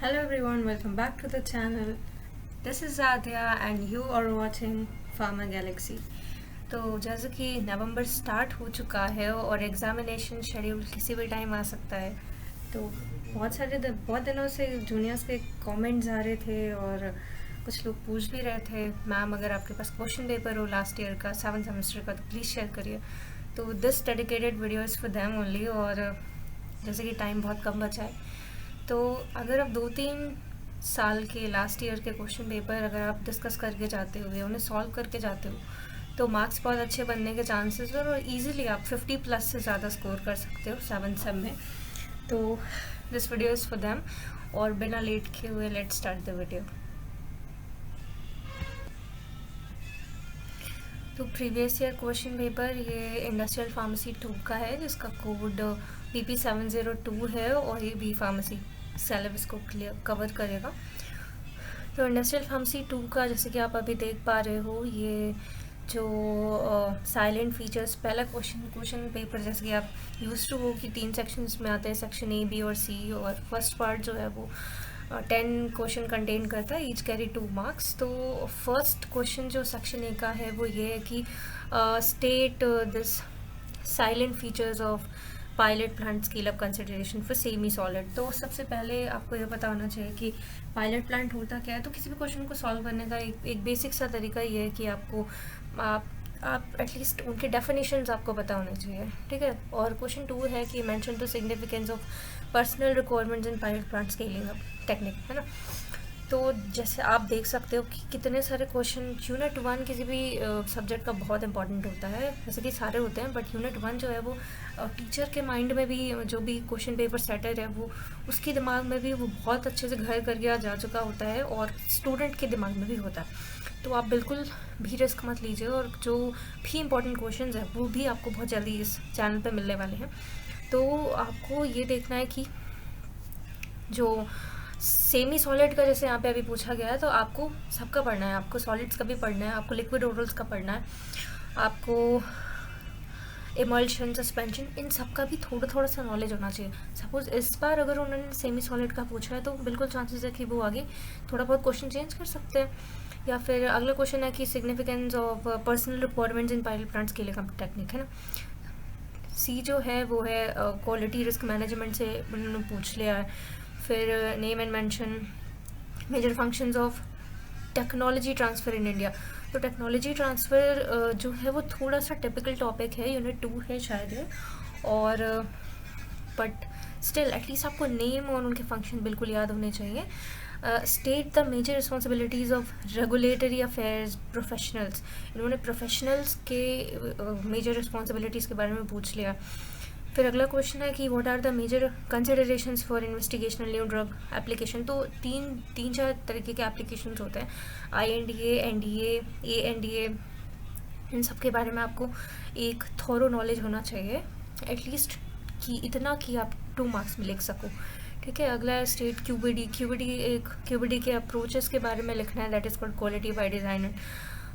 Hello everyone, welcome back to the channel. This is Adya and you are watching Pharma Galaxy. तो जैसे कि नवंबर start हो चुका है और एग्जामिनेशन शेड्यूल किसी भी टाइम आ सकता है, तो बहुत दिनों से जूनियर्स के कमेंट्स आ रहे थे और कुछ लोग पूछ भी रहे थे, मैम अगर आपके पास क्वेश्चन पेपर हो लास्ट ईयर का 7th सेमेस्टर का तो प्लीज़ शेयर करिए. तो this dedicated video is for them only. और जैसे कि टाइम बहुत कम बचा है, तो अगर आप 2-3 साल के लास्ट ईयर के क्वेश्चन पेपर अगर आप डिस्कस करके जाते हो, उन्हें सॉल्व करके जाते हो, तो मार्क्स बहुत अच्छे बनने के चांसेस है और इजीली आप 50+ से ज़्यादा स्कोर कर सकते हो 7th सेम में. तो this video is for them. और बिना लेट किए हुए लेट स्टार्ट द वीडियो. तो प्रीवियस ईयर क्वेश्चन पेपर ये इंडस्ट्रियल फार्मेसी 2 का है, जिसका कोड PP702 है और ये बी फार्मेसी सिलेबस को क्लियर कवर करेगा. तो इंडस्ट्रियल फार्मेसी 2 का जैसे कि आप अभी देख पा रहे हो, ये जो साइलेंट फीचर्स पहला क्वेश्चन पेपर जैसे कि आप यूज टू हो कि 3 सेक्शंस में आते हैं, सेक्शन ए, बी और सी. और फर्स्ट पार्ट जो है वो 10 क्वेश्चन कंटेन करता है, ईच कैरी 2 मार्क्स. तो फर्स्ट क्वेश्चन जो सेक्शन ए का है वो ये है कि state this silent features of pilot plant scale up consideration for semi solid. तो सबसे पहले आपको ये पता होना चाहिए कि पायलट प्लांट होता क्या है. तो किसी भी क्वेश्चन को सॉल्व करने का एक बेसिक सा तरीका ये है कि आप एटलीस्ट उनके डेफिनेशंस आपको पता होने चाहिए, ठीक है. और क्वेश्चन 2 है कि mention the significance of personal requirements in pilot plant scaling up technique, है ना. तो जैसे आप देख सकते हो कि कितने सारे क्वेश्चन यूनिट 1 किसी भी सब्जेक्ट का बहुत इंपॉर्टेंट होता है. वैसे कि सारे होते हैं, बट यूनिट 1 जो है वो टीचर के माइंड में भी, जो भी क्वेश्चन पेपर सेटर है वो उसके दिमाग में भी वो बहुत अच्छे से घर कर गया जा चुका होता है और स्टूडेंट के दिमाग में भी होता है. तो आप बिल्कुल भी रिस्क मत लीजिए और जो भी इम्पोर्टेंट क्वेश्चन है वो भी आपको बहुत जल्दी इस चैनल पर मिलने वाले हैं. तो आपको ये देखना है कि जो सेमी सॉलिड का जैसे यहाँ पे अभी पूछा गया है, तो आपको सबका पढ़ना है. आपको सॉलिड्स का भी पढ़ना है, आपको लिक्विड ओरल्स का पढ़ना है, आपको इमल्शन, सस्पेंशन, इन सब का भी थोड़ा सा नॉलेज होना चाहिए. सपोज इस बार अगर उन्होंने सेमी सॉलिड का पूछा है तो बिल्कुल चांसेस है कि वो आगे थोड़ा बहुत क्वेश्चन चेंज कर सकते हैं. या फिर अगला क्वेश्चन है कि significance of personal requirements in pilot plant scaling up technique, है ना. सी जो है वो है क्वालिटी रिस्क मैनेजमेंट से उन्होंने पूछ लिया है. फिर name and mention major functions of technology transfer in India. तो टेक्नोलॉजी ट्रांसफ़र जो है वो थोड़ा सा टिपिकल टॉपिक है, यूनिट 2 है शायद है. और बट स्टिल एटलीस्ट आपको नेम और उनके फंक्शन बिल्कुल याद होने चाहिए. State the major responsibilities of regulatory affairs professionals. इन्होंने प्रोफेशनल्स के मेजर रिस्पॉन्सिबिलिटीज़ के बारे में पूछ लिया. फिर अगला क्वेश्चन है कि what are the major considerations for investigational new drug application. तो तीन चार तरीके के एप्लीकेशंस होते हैं, INDA, NDA, ANDA. इन सब के बारे में आपको एक थोरो नॉलेज होना चाहिए एटलीस्ट, कि इतना कि आप 2 मार्क्स में लिख सको, ठीक है. अगला है स्टेट QBD के अप्रोचेस के बारे में लिखना है, that is called quality by design.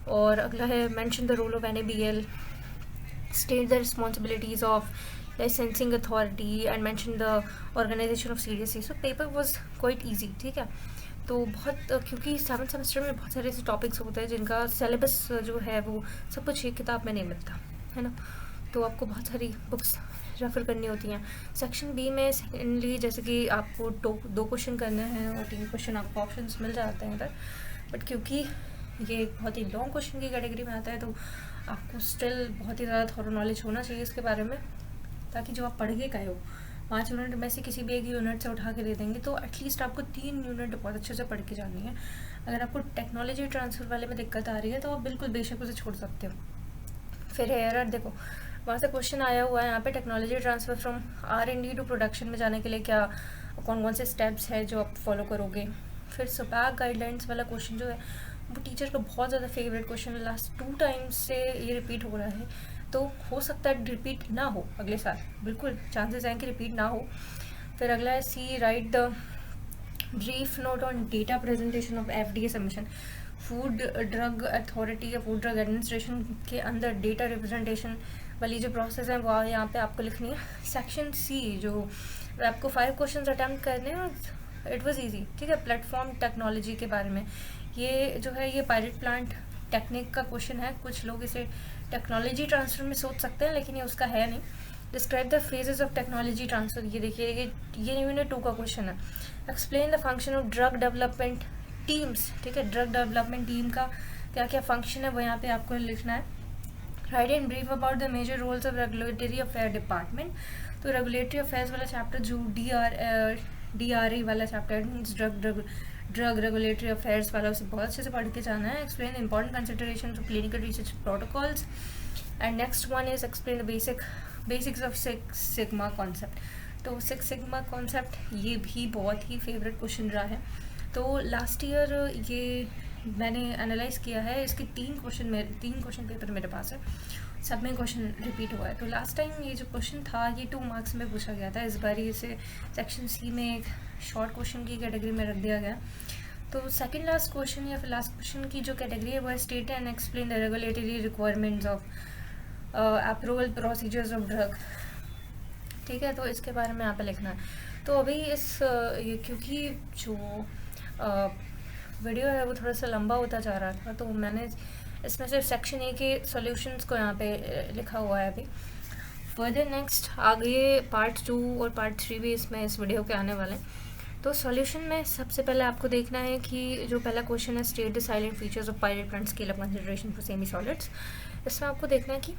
और अगला है mention the role of NABL, state the responsibilities of licensing authority and mention the organization of CDSC. So paper was quite easy, ठीक है. तो बहुत क्योंकि 7th सेमेस्टर में बहुत सारे ऐसे टॉपिक्स होते हैं जिनका सिलेबस जो है वो सब कुछ एक किताब में नहीं मिलता, है ना. तो आपको बहुत सारी बुक्स रेफ़र करनी होती हैं. सेक्शन बी में सेकेंडली जैसे कि आपको 2 क्वेश्चन करने हैं और 3 क्वेश्चन आपको ऑप्शंस मिल जाते हैं इधर. बट क्योंकि ये बहुत ही लॉन्ग क्वेश्चन की कैटेगरी में आता है, तो आपको स्टिल बहुत ही ज़्यादा थोड़ा नॉलेज होना चाहिए इसके बारे में, ताकि जो आप पढ़ के गए हो 5 यूनिट में से किसी भी एक यूनिट से उठा के दे देंगे, तो एटलीस्ट आपको 3 यूनिट बहुत अच्छे से पढ़ के जानी है. अगर आपको टेक्नोलॉजी ट्रांसफ़र वाले में दिक्कत आ रही है तो आप बिल्कुल बेशक उसे छोड़ सकते हो. फिर एरर देखो, वहाँ से क्वेश्चन आया हुआ है यहाँ पे, technology transfer from R&D to production में जाने के लिए क्या कौन से स्टेप्स है जो आप फॉलो करोगे. फिर SOPAC गाइडलाइंस वाला क्वेश्चन जो है वो टीचर का बहुत ज़्यादा फेवरेट क्वेश्चन है. लास्ट 2 टाइम्स से ये रिपीट हो रहा है, तो हो सकता है रिपीट ना हो अगले साल, बिल्कुल चांसेस हैं कि रिपीट ना हो. फिर अगला है C, write the brief note on data presentation of FDA submission. Food drug authority या फूड ड्रग एडमिनिस्ट्रेशन के अंदर डेटा रिप्रेजेंटेशन वाली जो प्रोसेस है वो यहाँ पे आपको लिखनी है. सेक्शन सी जो आपको 5 क्वेश्चन अटैम्प्ट करने हैं और इट वाज इजी, ठीक है। प्लेटफॉर्म टेक्नोलॉजी के बारे में ये जो है ये पायलट प्लांट टेक्निक का क्वेश्चन है। कुछ लोग इसे टेक्नोलॉजी ट्रांसफ़र में सोच सकते हैं, लेकिन ये उसका है नहीं। Describe the phases of technology transfer, ये देखिए ये यूनिट 2 का क्वेश्चन है। Explain the function of drug development teams, ठीक है। ड्रग डेवलपमेंट टीम का क्या क्या फंक्शन है वो यहाँ पे आपको लिखना है। Write in brief about the major roles of regulatory affair department, तो रेगुलेटरी अफेयर्स वाला चैप्टर जो DRA वाला chapter means drug regulatory affairs वाला, उसे बहुत अच्छे से पढ़ के जाना है। Explain the important consideration of clinical research protocols and next one is explain the basics of six sigma concept. तो सिक्स सिग्मा कॉन्सेप्ट ये भी बहुत ही फेवरेट क्वेश्चन रहा है। तो लास्ट ईयर ये मैंने एनालाइज किया है, इसके 3 क्वेश्चन पेपर मेरे पास है, सब में क्वेश्चन रिपीट हुआ है। तो लास्ट टाइम ये जो क्वेश्चन था ये 2 मार्क्स में पूछा गया था, इस बार इसे सेक्शन सी में एक शॉर्ट क्वेश्चन की कैटेगरी में रख दिया गया। तो सेकंड लास्ट क्वेश्चन या फिर लास्ट क्वेश्चन की जो कैटेगरी है वो है state and explain the regulatory requirements of approval procedures of drug, ठीक है। तो इसके बारे में यहाँ पे लिखना है। तो अभी क्योंकि जो वीडियो है वो थोड़ा सा लंबा होता जा रहा था, तो मैंने इसमें सिर्फ सेक्शन ए के सॉल्यूशंस को यहाँ पे लिखा हुआ है अभी। फर्दर नेक्स्ट आगे पार्ट 2 और पार्ट 3 भी इसमें इस वीडियो के आने वाले हैं। तो सॉल्यूशन में सबसे पहले आपको देखना है कि जो पहला क्वेश्चन है state the silent features of pilot plant scale up consideration for semi solids, इसमें आपको देखना है कि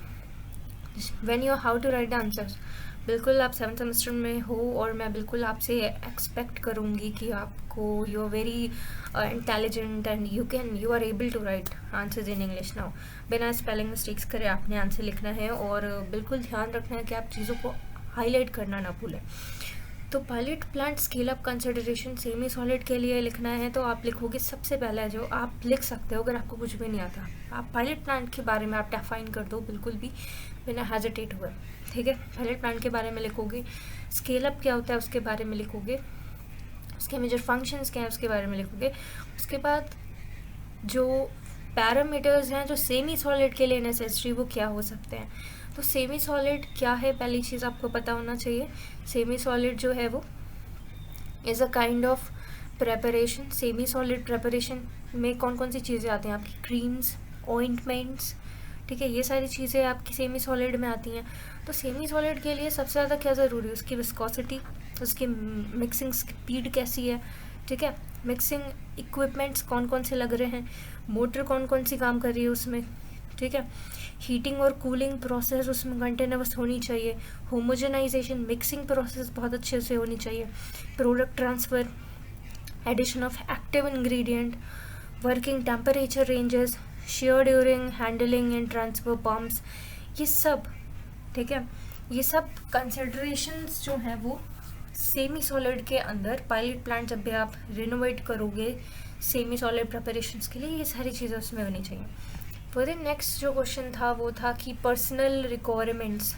when you how to write the answers. बिल्कुल आप 7th सेमेस्टर में हो और मैं बिल्कुल आपसे एक्सपेक्ट करूँगी कि आपको you are very intelligent and you are able to write answers in English now. बिना स्पेलिंग मिस्टेक्स करे आपने आंसर लिखना है और बिल्कुल ध्यान रखना है कि आप चीज़ों को हाईलाइट करना ना भूलें। तो pilot plant scale up consideration semi solid के लिए लिखना है, तो आप लिखोगे सबसे पहला जो आप लिख सकते हो, अगर आपको कुछ भी नहीं आता आप पायलट प्लांट के बारे में आप डिफाइन कर दो बिल्कुल भी बिना हेजिटेट हुए, ठीक है। पायलट प्लांट के बारे में लिखोगे, स्केल अप क्या होता है उसके बारे में लिखोगे, उसके मेजर फंक्शंस क्या है उसके बारे में लिखोगे। उसके बाद जो पैरामीटर्स हैं जो सेमी सॉलिड के लिए नेसेसरी वो क्या हो सकते हैं। तो सेमी सॉलिड क्या है पहली चीज़ आपको पता होना चाहिए। सेमी सॉलिड जो है वो is a kind of preparation. Semi solid preparation में कौन कौन सी चीज़ें आती हैं आपकी, क्रीम्स, ऑइंटमेंट्स, ठीक है, ये सारी चीज़ें आपकी सेमी सॉलिड में आती हैं। तो सेमी सॉलिड के लिए सबसे ज़्यादा क्या ज़रूरी है, उसकी विस्कोसिटी, उसकी मिक्सिंग स्पीड कैसी है, ठीक है, मिक्सिंग इक्विपमेंट्स कौन कौन से लग रहे हैं, मोटर कौन कौन सी काम कर रही है उसमें, ठीक है, हीटिंग और कूलिंग प्रोसेस उसमें कंटिन्यूअस होनी चाहिए, होमोजेनाइजेशन मिक्सिंग प्रोसेस बहुत अच्छे से होनी चाहिए, product transfer, addition of active ingredient, working temperature ranges, shear during handling and transfer pumps, ये सब, ठीक है, ये सब कंसिडरेशंस जो हैं वो सेमी सॉलिड के अंदर पायलट प्लांट जब भी आप रिनोवेट करोगे सेमी सॉलिड प्रिपरेशंस के लिए ये सारी चीज़ें उसमें होनी चाहिए। फिर नेक्स्ट जो क्वेश्चन था वो था कि personal requirements,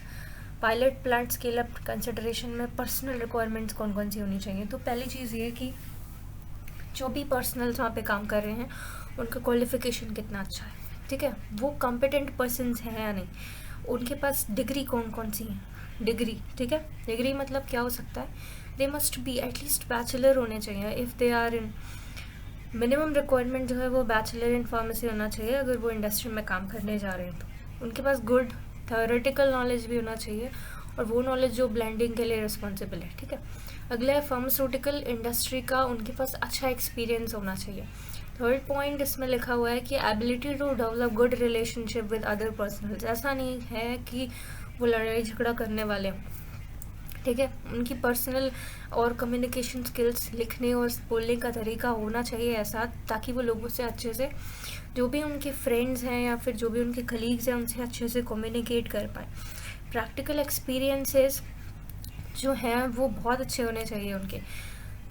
pilot plant scale up consideration में पर्सनल रिक्वायरमेंट्स कौन कौन सी होनी चाहिए। तो पहली चीज़ ये कि जो भी पर्सनल्स वहाँ पे काम कर रहे हैं उनका क्वालिफिकेशन कितना अच्छा है, ठीक है, वो कॉम्पिटेंट पर्सनस हैं या नहीं, उनके पास डिग्री कौन कौन सी हैं, डिग्री, ठीक है, डिग्री मतलब क्या हो सकता है, they must be at least bachelor होने चाहिए if they are in, minimum requirement जो है वो बैचलर इन फार्मेसी होना चाहिए अगर वो इंडस्ट्री में काम करने जा रहे हैं। तो उनके पास गुड थ्योरेटिकल नॉलेज भी होना चाहिए और वो नॉलेज जो ब्लेंडिंग के लिए रिस्पॉन्सिबल है, ठीक है। अगला है फार्मास्यूटिकल इंडस्ट्री का उनके पास अच्छा एक्सपीरियंस होना चाहिए। थर्ड पॉइंट इसमें लिखा हुआ है कि ability to develop good relationship with other personals, ऐसा नहीं है कि वो लड़ाई झगड़ा करने वाले हों, ठीक है, उनकी पर्सनल और कम्युनिकेशन स्किल्स, लिखने और बोलने का तरीका होना चाहिए ऐसा ताकि वो लोगों से अच्छे से, जो भी उनके फ्रेंड्स हैं या फिर जो भी उनके कलीग्स हैं उनसे अच्छे से कम्युनिकेट कर पाए। प्रैक्टिकल एक्सपीरियंसेस जो हैं वो बहुत अच्छे होने चाहिए उनके।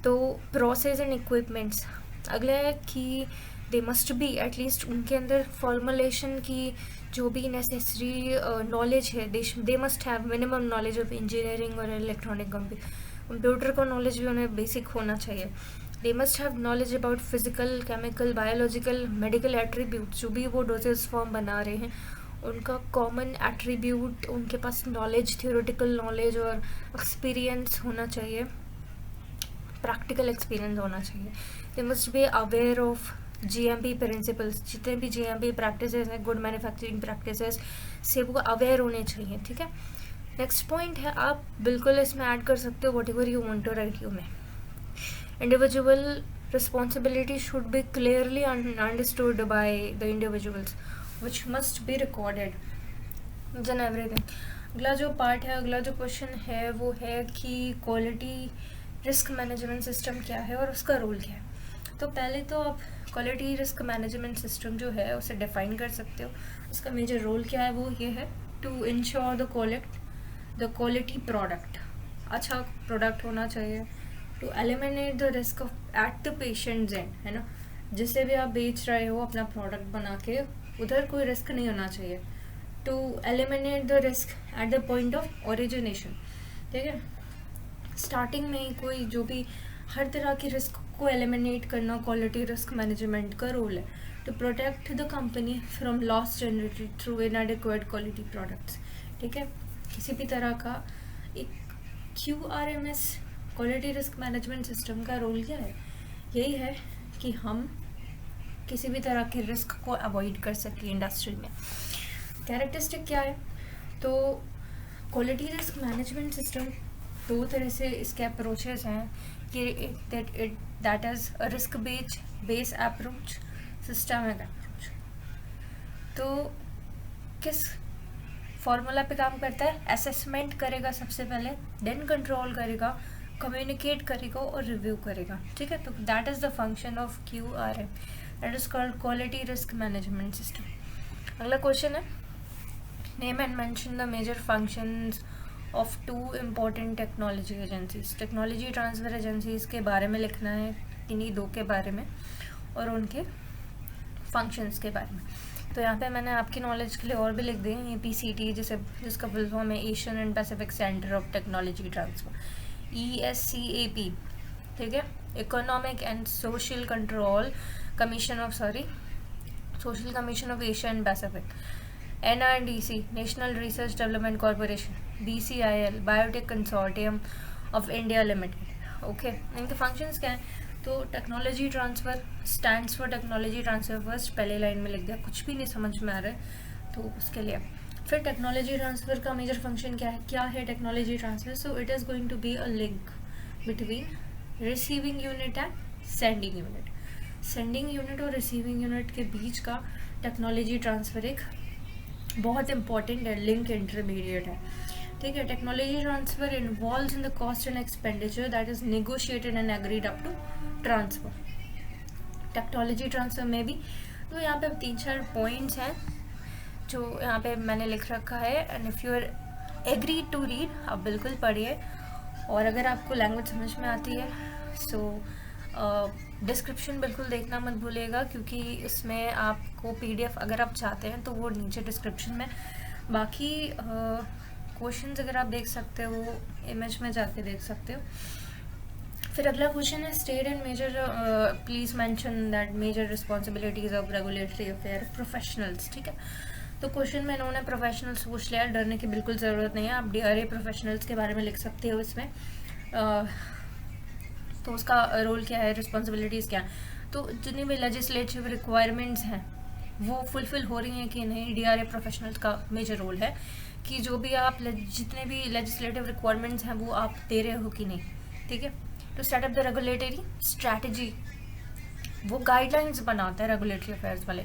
तो प्रोसेस एंड इक्विपमेंट्स, अगला है कि दे मस्ट बी एटलीस्ट उनके अंदर फॉर्मुलेशन की जो भी नेसेसरी नॉलेज है, they must have minimum knowledge of engineering और इलेक्ट्रॉनिक कंप्यूटर का नॉलेज भी उन्हें बेसिक होना चाहिए। They must have knowledge about physical, chemical, biological, medical attribute, जो भी वो डोजेस फॉर्म बना रहे हैं उनका कॉमन एट्रीब्यूट, उनके पास नॉलेज, थियोरेटिकल नॉलेज और एक्सपीरियंस होना चाहिए, प्रैक्टिकल एक्सपीरियंस होना चाहिए। दे must be aware of GMP principles, जितने भी GMP प्रैक्टिसेस हैं, गुड मैन्युफैक्चरिंग प्रैक्टिसेस से वो अवेयर होने चाहिए, ठीक है। नेक्स्ट पॉइंट है, आप बिल्कुल इसमें ऐड कर सकते हो whatever you want to write you में। Individual responsibility should be clearly understood by the individuals which must be recorded and everything. अगला जो पार्ट है, अगला जो क्वेश्चन है वो है कि क्वालिटी रिस्क मैनेजमेंट सिस्टम क्या है और उसका रोल क्या है। तो पहले तो आप क्वालिटी रिस्क मैनेजमेंट सिस्टम जो है उसे डिफाइन कर सकते हो। उसका मेजर रोल क्या है, वो ये है to ensure the quality product, अच्छा प्रोडक्ट होना चाहिए। To eliminate the risk of at the patients and, है ना, जिससे भी आप बेच रहे हो अपना प्रोडक्ट बना के, उधर कोई रिस्क नहीं होना चाहिए। To eliminate the risk at the point of origination, ठीक है, स्टार्टिंग में कोई जो भी हर तरह की रिस्क को एलिमिनेट करना क्वालिटी रिस्क मैनेजमेंट का रोल है। To protect the company from loss generated through inadequate quality products, ठीक है। किसी भी तरह का एक QRMS quality risk management system का रोल क्या है, यही है कि हम किसी भी तरह के रिस्क को अवॉइड कर सकें इंडस्ट्री में। कैरेक्टरिस्टिक क्या है, तो क्वालिटी रिस्क मैनेजमेंट सिस्टम दो तरह से इसके अप्रोचेस हैं कि that is a risk base approach, systemic approach. तो किस फॉर्मूला पे काम करता है, असेसमेंट करेगा सबसे पहले, देन कंट्रोल करेगा, कम्युनिकेट करेगा और रिव्यू करेगा, ठीक है। तो that is the function of QRM, that is called quality risk management system. अगला क्वेश्चन है, name and mention the major functions of 2 important technology agencies. Technology transfer agencies के बारे में लिखना है, इन्हीं 2 के बारे में और उनके फंक्शंस के बारे में। तो यहाँ पे मैंने आपकी नॉलेज के लिए और भी लिख दिए, ये PCT जिसका फुल फॉर्म है Asian and Pacific centre of technology transfer, ESCAP, ठीक है। Economic and social control commission of social commission of Asia and Pacific, NRDC national research development corporation, BCIL biotech consortium of India limited, okay. इनके functions क्या हैं, तो technology transfer stands for technology transfer, first पहले line में लिख दिया, कुछ भी नहीं समझ में आ रहा है तो उसके लिए। फिर टेक्नोलॉजी ट्रांसफ़र का मेजर फंक्शन क्या है technology transfer, so it is going to be a link between receiving unit and sending unit. Sending unit और रिसीविंग यूनिट के बीच का टेक्नोलॉजी ट्रांसफ़र एक बहुत इंपॉर्टेंट लिंक इंटरमीडिएट है, ठीक है। Technology transfer involves in the cost and expenditure that is negotiated and agreed up to transfer. Technology transfer में भी तो यहाँ पे 3-4 पॉइंट्स हैं जो यहाँ पे मैंने लिख रखा है, and if you are agree to read, आप बिल्कुल पढ़िए। और अगर आपको लैंग्वेज समझ में आती है सो डिस्क्रिप्शन बिल्कुल देखना मत भूलिएगा, क्योंकि इसमें आपको PDF अगर आप चाहते हैं तो वो नीचे डिस्क्रिप्शन में, बाकी क्वेश्चंस अगर आप देख सकते हो वो इमेज में जाके देख सकते हो। फिर अगला क्वेश्चन है, state and major please mention that major responsibilities of regulatory affair professionals, ठीक है। तो क्वेश्चन में इन्होंने प्रोफेशनल्स पूछ लिया, डरने की बिल्कुल ज़रूरत नहीं है, आप DRA प्रोफेशनल्स के बारे में लिख सकते हो इसमें। तो उसका रोल क्या है, रिस्पॉन्सिबिलिटीज़ क्या है, तो जितनी भी लेजिस्लेटिव रिक्वायरमेंट्स हैं वो फुलफ़िल हो रही हैं कि नहीं। DRA प्रोफेशनल्स का मेजर रोल है कि जो भी आप जितने भी लेजिस्लेटिव रिक्वायरमेंट्स हैं वो आप दे रहे हो कि नहीं, ठीक है। To set up the regulatory strategy, वो गाइडलाइंस बनाता है, रेगुलेटरी अफेयर्स वाले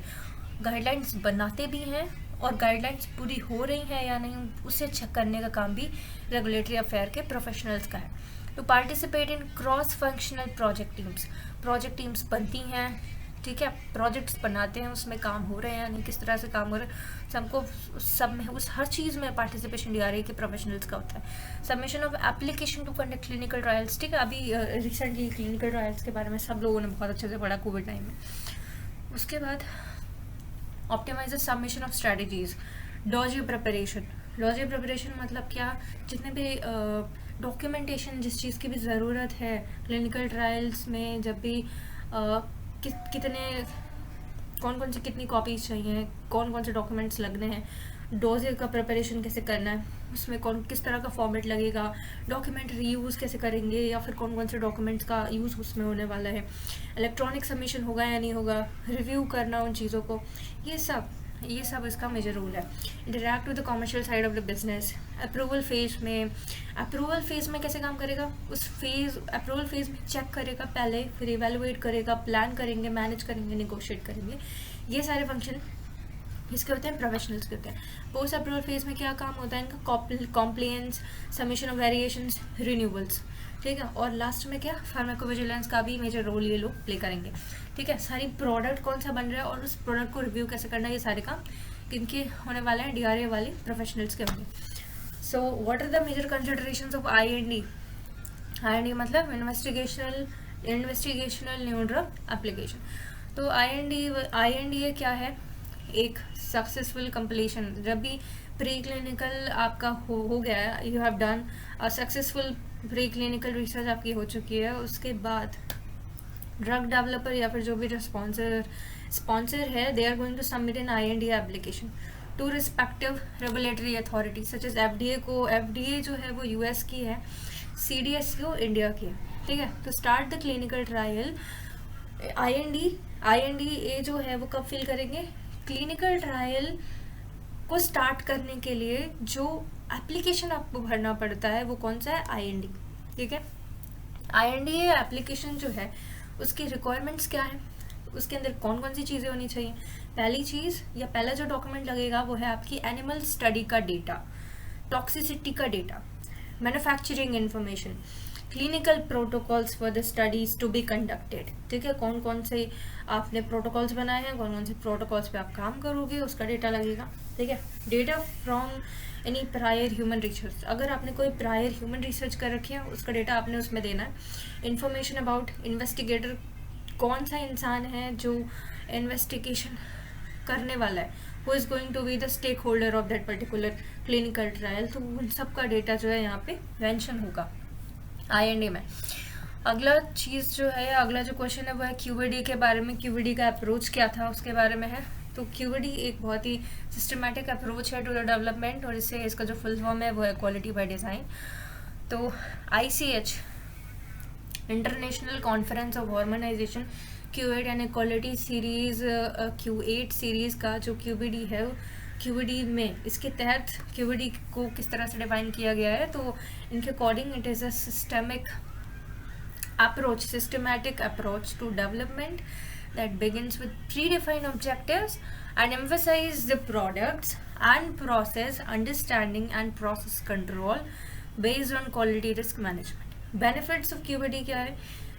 गाइडलाइंस बनाते भी हैं और गाइडलाइंस पूरी हो रही हैं या नहीं उसे चेक करने का काम भी रेगुलेटरी अफेयर के प्रोफेशनल्स का है। To participate in cross functional project teams बनती हैं, ठीक है, प्रोजेक्ट्स बनाते हैं, उसमें काम हो रहे हैं यानी किस तरह से काम हो रहे हैं, सबको सब में उस हर चीज़ में पार्टिसिपेशन DRA के प्रोफेशनल्स का होता है। Submission of application to conduct clinical trials, ठीक है, अभी रिसेंटली क्लिनिकल ट्रायल्स के बारे में सब लोगों ने बहुत अच्छे से पढ़ा कोविड टाइम में। उसके बाद optimize the submission of strategies, dossier preparation मतलब क्या, जितने भी डॉक्यूमेंटेशन जिस चीज़ की भी ज़रूरत है क्लिनिकल ट्रायल्स में, जब भी कितने कौन कौन सी कितनी कॉपीज़ चाहिए, कौन कौन से डॉक्यूमेंट्स लगने हैं, डोजेज का प्रिपरेशन कैसे करना है, उसमें किस तरह का फॉर्मेट लगेगा, डॉक्यूमेंट रीयूज़ कैसे करेंगे या फिर कौन कौन से डॉक्यूमेंट्स का यूज़ उसमें होने वाला है, इलेक्ट्रॉनिक सबमिशन होगा या नहीं होगा, रिव्यू करना उन चीज़ों को, ये सब इसका मेजर रोल है। Interact with the commercial side of the business. Approval phase में कैसे काम करेगा, अप्रूवल फेज़ में चेक करेगा पहले, फिर इवेलुएट करेगा, प्लान करेंगे, मैनेज करेंगे, निगोशिएट करेंगे। ये सारे फंक्शन इसके होते हैं, प्रोफेशनल्स के होते हैं। पोस्ट अप्रूवल फेज़ में क्या काम होता है इनका, compliance, submission of variations, renewals, ठीक है। और लास्ट में क्या, फार्माकोविजिलेंस का भी मेजर रोल ये लोग प्ले करेंगे, ठीक है। सारी प्रोडक्ट कौन सा बन रहा है और उस प्रोडक्ट को रिव्यू कैसे करना है, ये सारे काम किनके होने वाले हैं, DRA वाले प्रोफेशनल्स के होंगे। So what are the major considerations of IND? IND मतलब इन्वेस्टिगेशनल न्यू ड्रग एप्लीकेशन। तो IND क्या है, एक सक्सेसफुल कंप्लीशन। जब भी प्री क्लिनिकल आपका हो गया है, you have done successful pre clinical research आपकी हो चुकी है, उसके बाद ड्रग डेवलपर या फिर जो भी स्पॉन्सर है, they are going to submit an IND application to respective regulatory authority such as FDA जो है वो US की है, CDSCO इंडिया की है, ठीक है। तो start the clinical trial. IND जो है वो कब फिल करेंगे, क्लिनिकल ट्रायल को स्टार्ट करने के लिए जो एप्लीकेशन आपको भरना पड़ता है वो कौन सा है, IND, ठीक है। IND एप्लीकेशन जो है उसकी रिक्वायरमेंट्स क्या है, उसके अंदर कौन कौन सी चीज़ें होनी चाहिए। पहली चीज़ या पहला जो डॉक्यूमेंट लगेगा वो है आपकी एनिमल स्टडी का डेटा, टॉक्सिसिटी का data, manufacturing information, clinical protocols for the studies to be conducted, ठीक है। कौन कौन से आपने प्रोटोकॉल्स बनाए हैं, कौन कौन से प्रोटोकॉल्स पे आप काम करोगे, उसका डेटा लगेगा, ठीक है। Data from any prior human research, अगर आपने कोई प्रायर ह्यूमन रिसर्च कर रखी है उसका डेटा आपने उसमें देना है। इन्फॉर्मेशन अबाउट इन्वेस्टिगेटर, कौन सा इंसान है जो इन्वेस्टिगेशन करने वाला है, who is going to be the stakeholder of that particular clinical trial, तो उन सब का डेटा जो है यहाँ पे मेंशन होगा IND में। अगला चीज़ जो है, अगला जो क्वेश्चन है वो है QED के बारे में। QED का अप्रोच क्या था उसके बारे में है। तो QED एक बहुत ही सिस्टमेटिक अप्रोच है टू द डेवलपमेंट, और इससे इसका जो फुल फॉर्म है वो है क्वालिटी बाय डिज़ाइन। तो ICH international conference of harmonisation, Q8 यानी क्वालिटी सीरीज़, Q8 सीरीज़ का जो QED है, QED में इसके तहत QED को किस तरह से डिफाइन किया गया है, तो इनके according it is a systematic approach to development that begins with predefined objectives and emphasize the products and process understanding and process control based on quality risk management. Benefits of QED क्या है,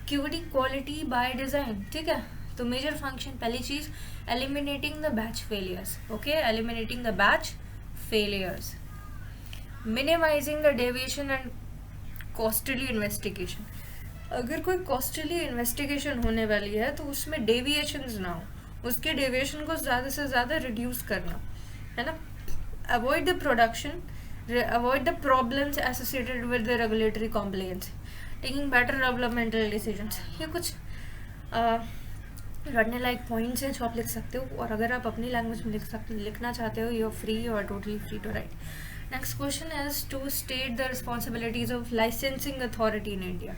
QED quality by design, ठीक है। तो major function, पहली चीज़ eliminating the batch failures, okay, eliminating the batch failures, minimizing the deviation and costly investigation। अगर कोई costly investigation होने वाली है तो उसमें डेविएशंस ना हो, उसके डेविएशन को ज़्यादा से ज़्यादा रिड्यूस करना है ना। Avoid the problems associated with the regulatory compliance, taking better developmental decisions. ये कुछ रटने लायक पॉइंट्स हैं जो आप लिख सकते हो, और अगर आप अपनी लैंग्वेज में लिखना चाहते हो, you are free, you are totally free to write. Next question is to state the responsibilities of licensing authority in India.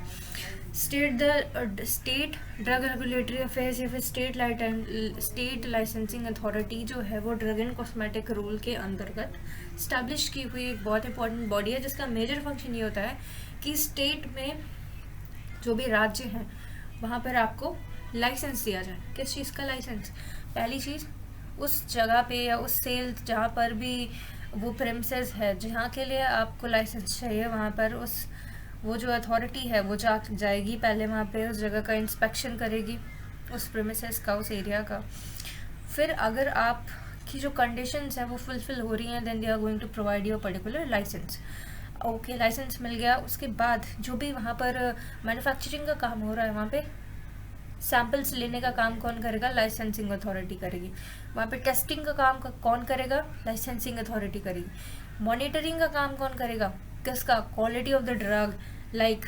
State drug regulatory affairs या फिर स्टेट लाइसेंसिंग अथॉरिटी जो है वो ड्रग एंड कॉस्मेटिक रूल के अंतर्गत establish की हुई एक बहुत इंपॉर्टेंट बॉडी है, जिसका मेजर फंक्शन ये होता है कि स्टेट में जो भी राज्य हैं वहाँ पर आपको लाइसेंस दिया जाए। किस चीज़ का लाइसेंस? पहली चीज़, उस जगह पे या उस सेल जहाँ पर भी वो प्रेमिसेस है जहाँ के लिए आपको लाइसेंस चाहिए, वहाँ पर वो जो अथॉरिटी है वो जाएगी पहले वहाँ पे, उस जगह का इंस्पेक्शन करेगी, उस प्रेमिसेस का, उस एरिया का। फिर अगर आपकी जो कंडीशंस हैं वो फुलफिल हो रही हैं, then they are going to provide you particular licence. Okay, licence मिल गया, उसके बाद जो भी वहाँ पर मैन्युफैक्चरिंग का काम हो रहा है, वहाँ पे सैम्पल्स लेने का काम कौन करेगा? लाइसेंसिंग अथॉरिटी करेगी। वहाँ पे टेस्टिंग का काम कौन करेगा? लाइसेंसिंग अथॉरिटी करेगी। मॉनिटरिंग का काम कौन करेगा? किसका? Quality of the drug, like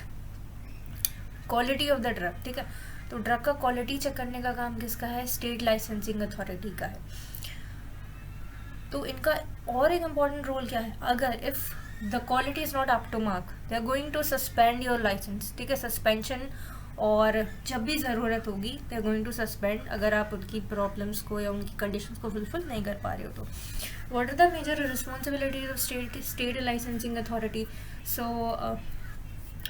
quality of the drug, ठीक है। तो ड्रग का क्वालिटी चेक करने का काम किसका है? स्टेट लाइसेंसिंग अथॉरिटी का है। तो इनका और एक इम्पॉर्टेंट रोल क्या है, अगर if the quality is not up to mark they are going to suspend your licence, ठीक है, सस्पेंशन, और जब भी ज़रूरत होगी they are going to suspend अगर आप उनकी प्रॉब्लम्स को या उनकी कंडीशंस को फुलफिल नहीं कर पा रहे हो तो। What are the major responsibilities of state licensing authority? So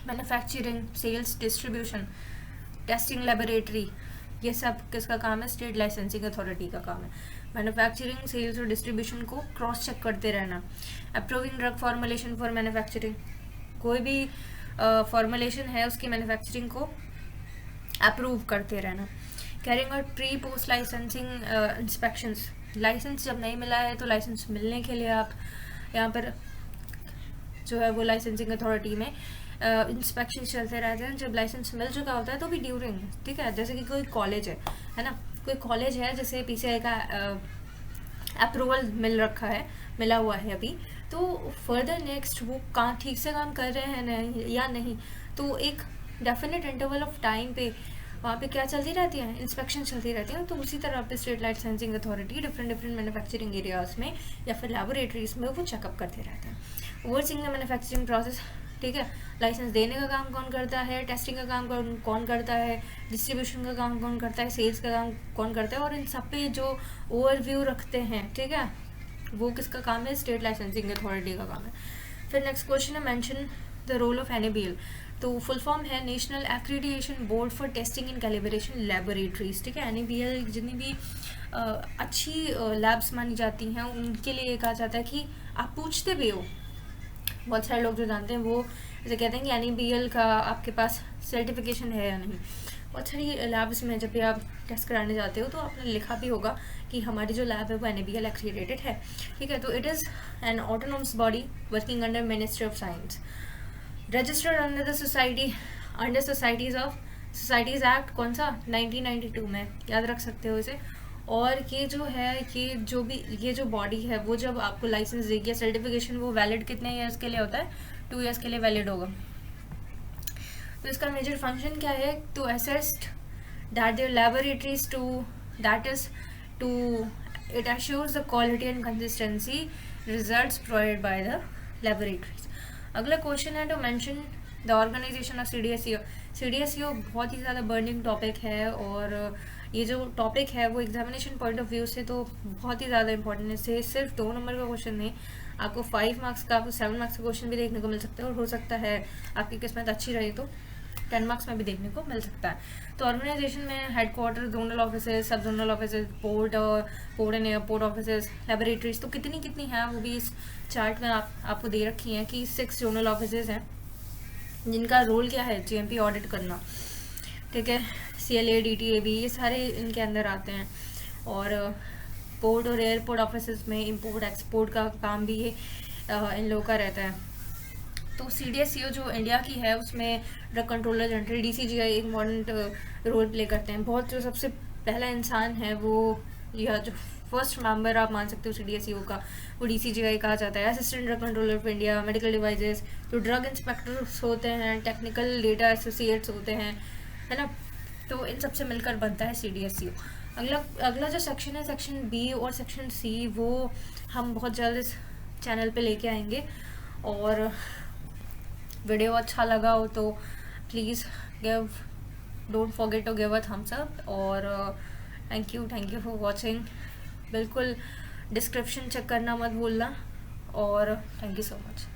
manufacturing, sales, distribution, testing, laboratory, ये सब किसका काम है? स्टेट लाइसेंसिंग अथॉरिटी का काम है। मैन्युफैक्चरिंग, सेल्स और डिस्ट्रीब्यूशन को क्रॉस चेक करते रहना। Approving drug formulation for manufacturing, कोई भी फॉर्मुलेशन है उसकी मैन्युफैक्चरिंग को अप्रूव करते रहना। Carrying out pre post licensing inspections, licence जब नहीं मिला है तो लाइसेंस मिलने के लिए आप यहाँ पर जो है वो लाइसेंसिंग अथॉरिटी में इंस्पेक्शन चलते रहते हैं। जब लाइसेंस मिल चुका होता है तो भी ड्यूरिंग, ठीक है, जैसे कि कोई कॉलेज है ना, कोई कॉलेज है जैसे पीसीआई का अप्रूवल मिला हुआ है अभी, तो फर्दर नेक्स्ट वो ठीक से काम कर रहे हैं नहीं या नहीं, तो एक डेफिनेट इंटरवल ऑफ टाइम पे वहाँ पे क्या चलती रहती है? इंस्पेक्शन चलती रहती है। तो उसी तरह पे state licensing authority different manufacturing areas में या फिर लैबोरेटरीज में वो चेकअप करते रहते हैं। ओवरसीइंग द मैन्युफैक्चरिंग प्रोसेस, ठीक है, लाइसेंस देने का काम कौन करता है, टेस्टिंग का काम कौन करता है, डिस्ट्रीब्यूशन का काम कौन करता है, सेल्स का काम कौन करता है, और इन सब पे जो ओवरव्यू रखते हैं, ठीक है, वो किसका काम है? स्टेट लाइसेंसिंग अथॉरिटी का काम है। फिर नेक्स्ट क्वेश्चन है, mention the role of NABL। तो फुल फॉर्म है national accreditation board for testing and calibration laboratories, ठीक है। NABL जितनी भी अच्छी लैब्स मानी जाती हैं उनके लिए कहा जाता है कि आप पूछते भी हो, बहुत सारे लोग जो जानते हैं वो जैसे कहते हैं कि NABL का आपके पास सर्टिफिकेशन है या नहीं। बहुत सारी लैब्स में जब भी आप टेस्ट कराने जाते हो तो आपने लिखा भी होगा कि हमारी जो लैब है वो NABL एक्रीडेटेड है, ठीक है। तो it is an autonomous body working under ministry of science, registered under the societies act, कौन सा? 1992 में, याद रख सकते हो इसे। और ये जो है ये जो बॉडी है वो जब आपको लाइसेंस देगी या सर्टिफिकेशन, वो वैलिड कितने ईयर्स के लिए होता है? 2 ईयर्स के लिए वैलिड होगा। तो इसका मेजर फंक्शन क्या है? To assist that there laboratories it assures the quality and consistency results provided by the laboratories. अगला क्वेश्चन है to mention the organisation of CDSCO। CDSCO बहुत ही ज़्यादा बर्निंग टॉपिक है, और ये जो टॉपिक है वो एग्जामिनेशन पॉइंट ऑफ व्यू से तो बहुत ही ज़्यादा इंपॉर्टेंट है। इससे सिर्फ 2 नंबर का क्वेश्चन नहीं, आपको 5 मार्क्स का, आपको 7 मार्क्स का क्वेश्चन भी देखने को मिल सकता है, और हो सकता है आपकी किस्मत अच्छी रही तो 10 मार्क्स में भी देखने को मिल सकता है। तो ऑर्गेनाइजेशन में हेडक्वार्टर, जोनल ऑफिसेज, सब zonal offices, port and airport offices, laboratories, तो कितनी हैं वो भी इस चार्ट में आपको दे रखी हैं कि 6 जोनल ऑफिसेज हैं जिनका रोल क्या है? GMP ऑडिट करना, ठीक है। CLA, DTAB, ये सारे इनके अंदर आते हैं। और पोर्ट और एयरपोर्ट ऑफिसेज में इंपोर्ट एक्सपोर्ट का काम भी ये इन लोगों का रहता है। तो CDSCO जो इंडिया की है उसमें ड्रग कंट्रोलर जनरल DCGI एक इम्पॉर्टेंट रोल प्ले करते हैं। बहुत जो सबसे पहला इंसान है वो, या जो फर्स्ट मेंबर आप मान सकते हो CDSCO का, वो DCGI कहा जाता है। Assistant drug controller of India, medical devices, जो ड्रग इंस्पेक्टर्स होते हैं, टेक्निकल डेटा एसोसिएट्स होते हैं, है ना, तो इन सबसे मिलकर बनता है CDSCO। अगला जो सेक्शन है, सेक्शन B और सेक्शन C, वो हम बहुत जल्द इस चैनल पे लेके आएंगे। और वीडियो अच्छा लगा हो तो please don't forget to give a thumbs up, और थैंक यू फॉर वॉचिंग। बिल्कुल डिस्क्रिप्शन चेक करना मत भूलना, और थैंक यू सो मच।